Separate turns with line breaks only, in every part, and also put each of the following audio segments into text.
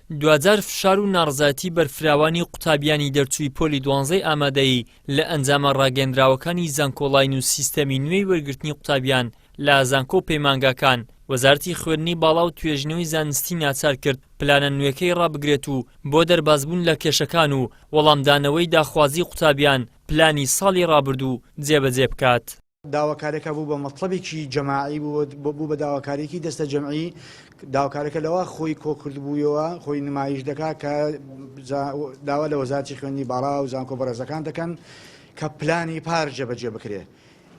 دوجار فشار و ناڕزایەتی بەرفراوانی قوتابیانی دەرچووی پۆلی 12 ئامادەیی لە ئەنجامە ڕاگەندراوەکانی زانکۆڵاین و سیستەمی نوێی وەرگرتنی قوتابیان لە زانکۆ پەیمانگەکان. وەزارەتی خوێندنی باڵا و توێژینەوەی زانستی ناچار کرد پلانە نوێەکەی ڕابگرێت و بۆ دەربازبوون لە کێشەکان و وەڵامدانەوەی داخوازی قوتابیان پلانی ساڵی ڕابردوو جێبەجێ بکات.
داواکارێکە بوو بە مەطلبێکی جەماعی بوو بە داواکارێکی دەستە جەمعی. داواکارەکە لەوە خۆی کۆکردبوویەوە خۆی نمایش دەکات کە داوا لە وەزارەتی خوێندنی باڵا و زانکۆ بەڕێزەکان دەکەن کە پلانی پار جێبەجێ بکرێ.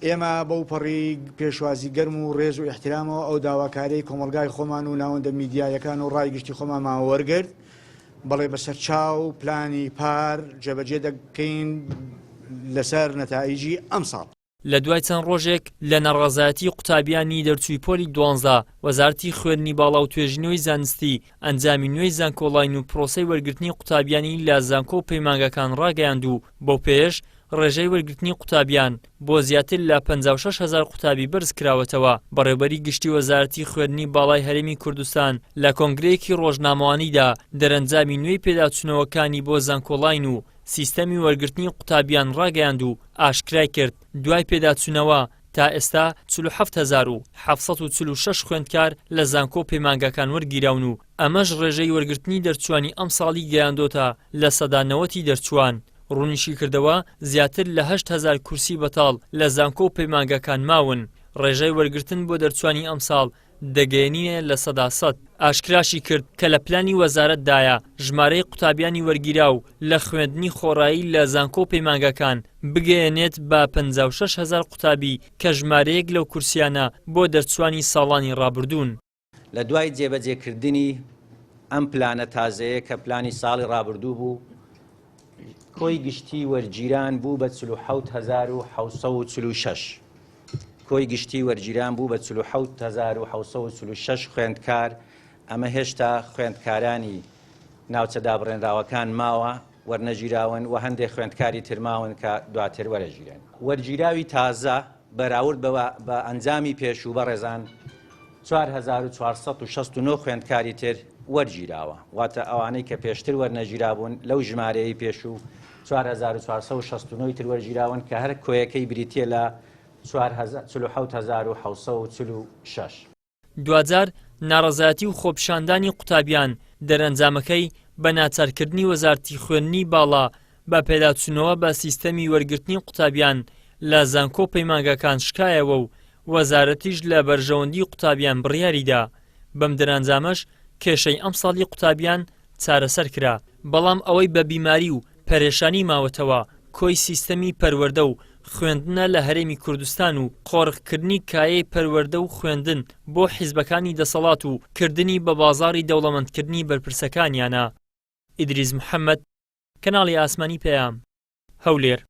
ئێمە بەو پەڕی پێشوازی گەرم و ڕێز و احترامەوە ئەو داواکارەی کۆمەلگای خۆمان و ناوەندە میدیایەکان و ڕای گشتی خۆمان ماوەرگرت، بەڵێ بەسەر چاو پلانی پار جێبەجێ دەکەین لەسەر نەتائیجی ئەم ساڵ.
لە دوای چەند ڕۆژێک لە نەڕەزایەتی قوتابیانی دەرچووی پۆلی 12 وەزارەتی خوێندنی باڵا و توێژینەوەی زانستی ئەنجامی نوێی زانکۆڵاین و پرۆسەی وەرگرتنی قوتابیانی لە زانکۆ و پەیمانگەکان ڕاگەیاند و بۆ پێش ڕێژەی وەرگرتنی قوتابیان بۆ زیاتر لە 56,000 قوتابی بەرز کراوەتەوە. بەڕێوەبەری گشتی وەزارەتی خوێندنی باڵای هەرێمی کوردستان لە کۆنگرەیەکی ڕۆژنامەوانیدا دەرەنجامی نوێی پێداچوونەوەکانی بۆ زانکۆڵاین و سیستەمی وەرگرتنی قوتابیان ڕاگەیاند و ئاشکرای کرد دوای پێداچوونەوە تا ئێستا 47,746 خوێندکار لە زانکۆ پەیمانگەکان وەرگیراون و ئەمەش ڕێژەی وەرگرتنی دەرچوانی ئەم ساڵی گەیاندۆتە لە سەدا 90 دەرچوان. ڕوونیشی کردەوە زیاتر لە 8,000 کورسی بەتاڵ لە زانکۆ و پەیمانگەکان ماون. ڕێژەی وەرگرتن بۆ دەرچوانی ئەم ساڵ دەگەیەنینە لە سەدا 100. ئاشکراشی کرد کە لە پلانی وەزارەتدایە ژمارەی قوتابیانی وەرگیرا و لە خوێندنی خۆڕایی لە زانکۆ پەیمانگەکان بگەیەنێت بە 56,000 قوتابی کە ژمارەیەک لەو کورسیانە بۆ دەرچوانی ساڵانی ڕابردوون.
لە دوای جێبەجێکردنی ئەم پلانە تازەیە کە پلانی ساڵی ڕابردوو بوو، کۆی گشتی وەرگیران بوو بە 47,746. کۆی گشتی وەرگیران بوو بە 47,746 خوێندکار. ئەمە هێشتا خوێندکارانی ناوچە دابڕێنراوەکان ماوە وەرنەگیراون و هەندێک خوێندکاری ترماون کە دواتر وەرەگیرن. وەرگیراوی تازە بەراورد بە ئەنجامی پێشوو بەڕێزان 4,469 خوێندکاری تر وەرگیراوە، واتە ئەوانەی کە پێشتر وەرنەگیرابوون لەو ژمارەیەی پێشوو 4,469 تر وەرگیراون کە هەر کۆیەکەی بریتیە لە 47,746.
دوجار ناڕەزایەتی و خۆپیشاندانی قوتابیان دەرەنجامەکەی بە ناچارکردنی وەزارەتی خوێندنی باڵا بە پێداچوونەوە بە سیستەمی وەرگرتنی قوتابیان لە زانکۆ پەیمانگەکان شکایەوە و وەزارەتیش لە بەرژەوەندی قوتابیان بڕیاریدا. بەم دەرەنجامەش کێشەی ئەم ساڵی قوتابیان چارەسەر کرا، بەڵام ئەوەی بە بیماری و پەرێشانی ماوەتەوە کۆی سیستەمی پەروەردە و خوێندنە لە هەرێمی کوردستان و قۆڕغکردنی کایەی پەروەردە و خوێندن بۆ حیزبەکانی دەسەڵات و کردنی بە بازاڕی دەوڵەمەندکردنی بەرپرسەکانیانە. ئیدریس محەممەد، کەناڵی ئاسمانی پەیام، هەولێر.